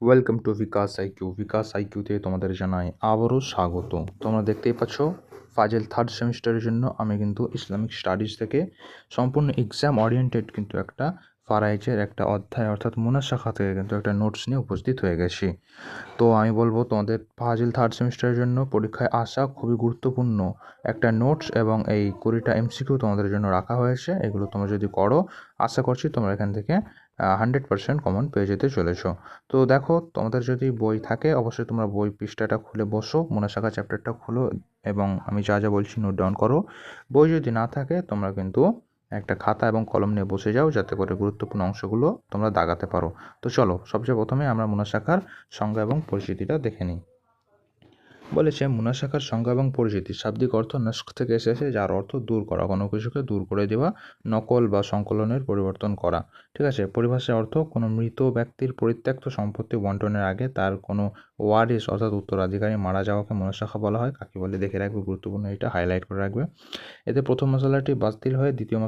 Welcome to বিকাশ আইকিউতে তোমাদের জানাই আবারও স্বাগত। তোমরা দেখতেই পাচ্ছ ফাজেল থার্ড সেমিস্টারের জন্য আমি কিন্তু ইসলামিক স্টাডিজ থেকে সম্পূর্ণ এক্সাম ওরিয়েন্টেড কিন্তু একটা ফারাইজের একটা অধ্যায় অর্থাৎ মুনাশাখা থেকে কিন্তু একটা নোটস নিয়ে উপস্থিত হয়ে গেছি। তো আমি বলবো তোমাদের ফাজিল থার্ড সেমিস্টারের জন্য পরীক্ষায় আসা খুবই গুরুত্বপূর্ণ একটা নোটস এবং এই 20টা এমসিকিউ তোমাদের জন্য রাখা হয়েছে। এগুলো তোমরা যদি করো আশা করছি তোমরা এখান থেকে 100% কমন পেয়ে যেতে চলেছো। তো দেখো, তোমাদের যদি বই থাকে অবশ্যই তোমরা বই পৃষ্ঠাটা খুলে বসো, মুনাশাখা চ্যাপ্টারটা খুলো এবং আমি যা যা বলছি নোট ডাউন করো। বই যদি না থাকে তোমরা কিন্তু একটা খাতা এবং কলম নিয়ে বসে যাও, যাতে করে গুরুত্বপূর্ণ অংশগুলো তোমরা দাগাতে পারো। তো চলো, সবচেয়ে প্রথমে আমরা মুনাশাখার সংজ্ঞা এবং পরিচিতিটা দেখে নিই। বলেছে মুনাশাখার সংজ্ঞা এবং পরিচিতি শাব্দিক অর্থ নস্ক থেকে এসেছে, যার অর্থ দূর করা, কোনো কিছুকে দূর করে দেওয়া, নকল বা সংকলনের পরিবর্তন করা। ঠিক আছে। পরিভাষার অর্থ কোনো মৃত ব্যক্তির পরিত্যক্ত সম্পত্তি বন্টনের আগে তার কোনো ওয়ারিস অর্থাৎ উত্তরাধিকারী মারা যাওয়াকে মুনাশাখা বলা হয়। কাকে বলে দেখে রাখবে, গুরুত্বপূর্ণ, এটা হাইলাইট করে রাখবে। এতে প্রথম মশলাটি বাতিল হয়ে দ্বিতীয়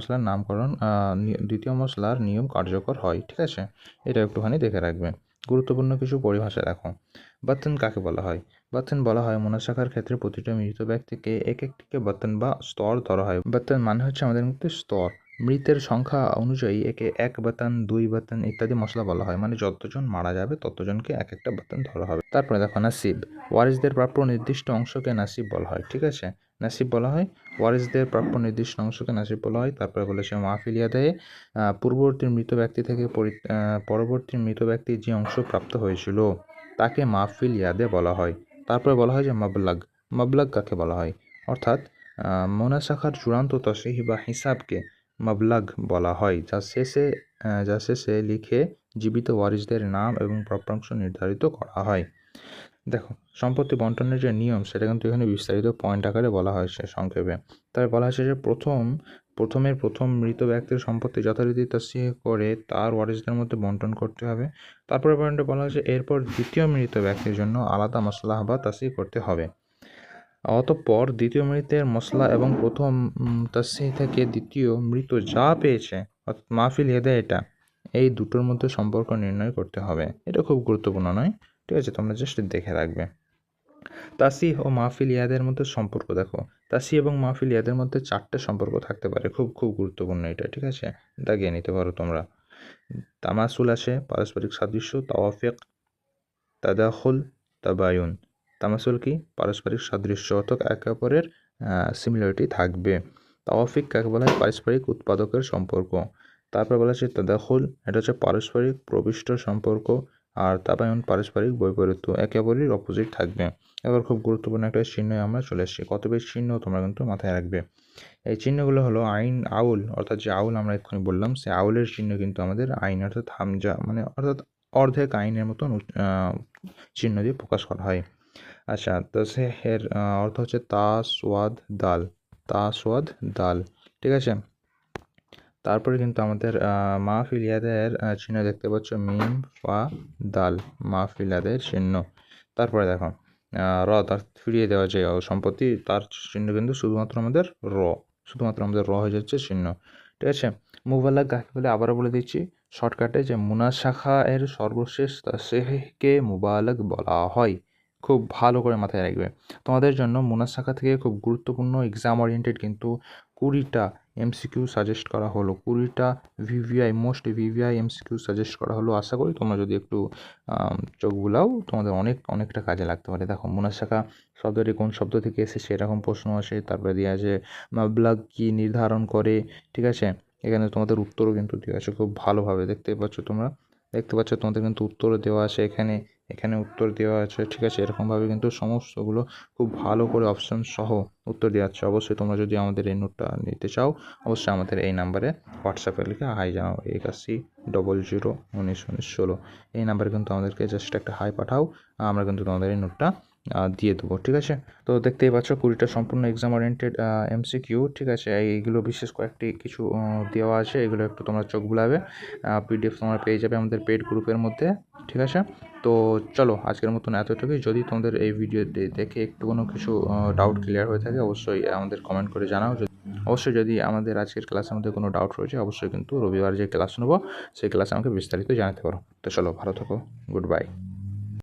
মশলার নিয়ম কার্যকর হয়। ঠিক আছে, এটা একটুখানি দেখে রাখবে। গুরুত্বপূর্ণ কিছু পরিভাষা দেখো। বাতন কাকে বলা হয়? বাতন বলা হয় মুনাশাখার ক্ষেত্রে প্রতিটা মৃত ব্যক্তিকে এক একটিকে বাতন বা স্তর ধরা হয়। বাতন মানে হচ্ছে আমাদের মধ্যে স্তর। মৃতের সংখ্যা অনুযায়ী একে 1 বাতন, 2 বাতন ইত্যাদি মশলা বলা হয়, মানে যতজন মারা যাবে ততজনকে এক একটা বাতন ধরা হবে। তারপরে দেখো নাসিব। ওয়ারিসদের প্রাপ্য নির্দিষ্ট অংশকে নাসিব বলা হয়। ঠিক আছে, নাসিব বলা হয় ওয়ারিসদের প্রাপ্য নির্দিষ্ট অংশকে নাসিব বলা হয়। তারপরে বলেছে মাহফিল ইয়াদায়ে পূর্ববর্তী মৃত ব্যক্তি থেকে পরবর্তী মৃত ব্যক্তির যে অংশ প্রাপ্ত হয়েছিল তাকে মাহফিল ইয়াদে বলা হয়। তারপরে বলা হয় যে মাবলাগ। মাবলাগ কাকে বলা হয়? অর্থাৎ মুনাশাখার চূড়ান্ত তসহিহ বা হিসাবকে মাবলাগ বলা হয়, যা শেষে লিখে জীবিত ওয়ারিসদের নাম এবং প্রাপ্যাংশ নির্ধারিত করা হয়। দেখো, সম্পত্তি বন্টনের যে নিয়ম সেটা কিন্তু এখানে বিস্তারিত পয়েন্ট আকারে বলা হয়েছে সংক্ষেপে। তাই বলা হয়েছে যে প্রথম মৃত ব্যক্তির সম্পত্তি যথারীতি তাসিহ করে তার ওয়ারিসদের মধ্যে বন্টন করতে হবে। তারপরে পয়েন্টে বলা হয়েছে এরপর দ্বিতীয় মৃত ব্যক্তির জন্য আলাদা মশলাহ বা তাসিহ করতে হবে। অতঃপর দ্বিতীয় মৃতের মশলা এবং প্রথম তাসিহ থেকে দ্বিতীয় মৃত যা পেয়েছে অর্থাৎ মাহফিল ইয়াদে, এটা এই দুটোর মধ্যে সম্পর্ক নির্ণয় করতে হবে। এটা খুব গুরুত্বপূর্ণ নয়? ঠিক আছে, তোমরা জাস্ট দেখে রাখবে। তাসিহ ও মাহফিল ইয়াদের মধ্যে সম্পর্ক দেখো। তাসিহ এবং মাহফিল ইয়াদের মধ্যে 4টে সম্পর্ক থাকতে পারে, খুব খুব গুরুত্বপূর্ণ এটা। ঠিক আছে, দাগিয়ে নিতে পারো তোমরা। তামাসুল আছে, পারস্পরিক সাদৃশ্য, তাওয়াফিক, তাদাখুল, তাবায়ুন। তামাসুল কি? পারস্পরিক সাদৃশ্য, অর্থাৎ একে অপরের সিমিলারিটি থাকবে। তাওয়াফিক কাকে বলা হয়? পারস্পরিক উৎপাদকের সম্পর্ক। তারপর বলা হচ্ছে তাদাখুল, এটা হচ্ছে পারস্পরিক প্রবিষ্ট সম্পর্ক। আর তাবায়ুন পারস্পরিক বৈপরীত্য, একে অপরের অপোজিট থাকবে। এবার খুব গুরুত্বপূর্ণ একটা চিহ্ন আমরা চলে এসেছি। কত বেশ চিহ্ন তোমরা কিন্তু মাথায় রাখবে। এই চিহ্নগুলো হলো আইন, আউল, অর্থাৎ যে আউল আমরা এক্ষুনি বললাম সে আউলের চিহ্ন কিন্তু আমাদের আইন অর্থাৎ হামজা, মানে অর্থাৎ অর্ধেক আইনের মতন চিহ্ন দিয়ে প্রকাশ করা হয়। আচ্ছা, তো সে এর অর্থ হচ্ছে তা সোয়াদ দাল। ঠিক আছে। তারপরে কিন্তু আমাদের মাহফিল ইয়াদের চিহ্ন দেখতে পাচ্ছ, মিম ফা দাল, মাহফিল ইয়াদের চিহ্ন। তারপরে দেখো র, তার ফিরিয়ে দেওয়া যে সম্পত্তি, তার চিহ্ন কিন্তু শুধুমাত্র আমাদের র হয়ে যাচ্ছে চিহ্ন। ঠিক আছে। মুবাল্লাগ কাকে বলে আবারও বলে দিচ্ছি শর্টকাটে, যে মুনাশাখা এর সর্বশেষ তাসহিহকে মুবাল্লাগ বলা হয়। খুব ভালো করে মাথায় রাখবে। তোমাদের জন্য মুনাশাখা থেকে খুব গুরুত্বপূর্ণ এক্সাম ওরিয়েন্টেড কিন্তু 20টা এমসিকিউ সাজেস্ট করা হলো, 20টা মোস্ট ভিভিআই এমসিকিউ সাজেস্ট করা হলো। আশা করি তোমরা যদি একটু চোখ বুলাও তোমাদের অনেকটা কাজে লাগতে পারে। দেখো, মুনাশাখা শব্দটি কোন শব্দ থেকে এসেছে এরকম প্রশ্ন আসে। তারপরে দেওয়া আছে মাবলাগ কি নির্ধারণ করে। ঠিক আছে, এখানে তোমাদের উত্তরও কিন্তু দেওয়া আছে খুব ভালোভাবে। দেখতে পাচ্ছ তোমাদের কিন্তু উত্তরও দেওয়া আছে এখানে উত্তর দেওয়া আছে। ঠিক আছে, এরকমভাবে কিন্তু সমস্তগুলো খুব ভালো করে অপশন সহ উত্তর দেওয়া আছে। অবশ্যই তোমরা যদি আমাদের এই নোটটা নিতে চাও অবশ্যই আমাদের এই নাম্বারে হোয়াটসঅ্যাপে লিখে হাই জানাও, 8100191916 এই নাম্বারে কিন্তু আমাদেরকে জাস্ট একটা হাই পাঠাও, আমরা কিন্তু তোমাদের এই নোটটা দিয়ে দেবো। ঠিক আছে, তো দেখতেই পাচ্ছ 20টা সম্পূর্ণ এক্সাম ওরিয়েন্টেড এমসিকিউ। ঠিক আছে, এইগুলো বিশেষ কয়েকটি কিছু দেওয়া আছে, এগুলো একটু তোমরা চোখ বুলাবে। পিডিএফ তোমরা পেয়ে যাবে আমাদের পেড গ্রুপের মধ্যে। ঠিক আছে, তো চলো আজকের মতন এতটুকুই। যদি তোমাদের এই ভিডিও দেখে একটু কোনো কিছু ডাউট ক্লিয়ার হয়ে থাকে অবশ্যই আমাদের কমেন্ট করে জানাও। অবশ্যই যদি আমাদের আজকের ক্লাসের মধ্যে কোনো ডাউট রয়েছে অবশ্যই কিন্তু রবিবার যে ক্লাস নেবো সেই ক্লাসে আমাকে বিস্তারিত জানাতে পারো। তো চলো, ভালো থাকো, গুড বাই।